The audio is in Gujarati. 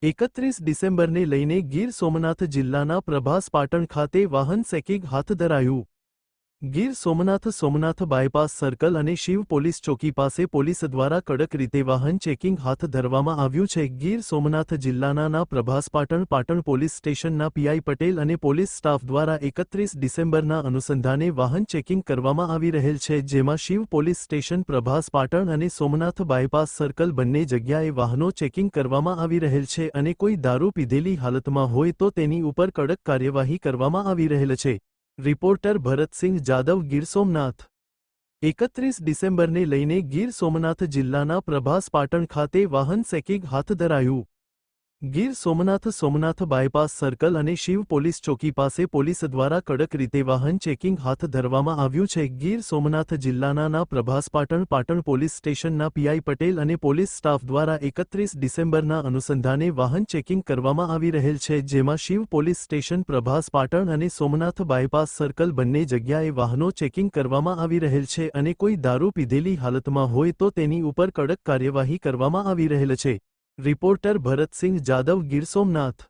31 ડિસેમ્બરને લઈને ગીર સોમનાથ જિલ્લાના પ્રભાસ પાટણ ખાતે વાહન ચેકિંગ હાથ ધરાયું. ગીર સોમનાથ બાયપાસ સર્કલ અને શિવ પોલીસ ચોકી પાસે પોલીસ દ્વારા કડક રીતે વાહન ચેકિંગ હાથ ધરવામાં આવ્યું છે. ગીર સોમનાથ જિલ્લાના પ્રભાસ પાટણ પોલીસ સ્ટેશનના પીઆઈ પટેલ અને પોલીસ સ્ટાફ દ્વારા 31 ડિસેમ્બરના અનુસંધાને વાહન ચેકિંગ કરવામાં આવી રહેલ છે, જેમાં શિવ પોલીસ સ્ટેશન પ્રભાસ પાટણ અને સોમનાથ બાયપાસ સર્કલ બંને જગ્યાએ વાહનો ચેકિંગ કરવામાં આવી રહેલ છે અને કોઈ દારૂ પીધેલી હાલતમાં હોય તો તેની ઉપર કડક કાર્યવાહી કરવામાં આવી રહેલ છે. રિપોર્ટર ભરતસિંહ જાદવ, ગીર સોમનાથ. 31 ડિસેમ્બરને લઈને ગીર સોમનાથ જિલ્લાના પ્રભાસ પાટણ ખાતે વાહન ચેકિંગ હાથ ધરાયું. ગીર સોમનાથ બાયપાસ સર્કલ અને શિવ પોલીસ ચોકી પાસે પોલીસ દ્વારા કડક રીતે વાહન ચેકિંગ હાથ ધરવામાં આવ્યું છે. ગીર સોમનાથ જિલ્લાના પ્રભાસ પાટણ પોલીસ સ્ટેશનના પીઆઈ પટેલ અને પોલીસ સ્ટાફ દ્વારા 31 ડિસેમ્બરના અનુસંધાને વાહન ચેકિંગ કરવામાં આવી રહેલ છે, જેમાં શિવ પોલીસ સ્ટેશન પ્રભાસ પાટણ અને સોમનાથ બાયપાસ સર્કલ બંને જગ્યાએ વાહનો ચેકિંગ કરવામાં આવી રહેલ છે અને કોઈ દારૂ પીધેલી હાલતમાં હોય તો તેની ઉપર કડક કાર્યવાહી કરવામાં આવી રહેલ છે. રિપોર્ટર ભરતસિંહ જાદવ, ગીર સોમનાથ.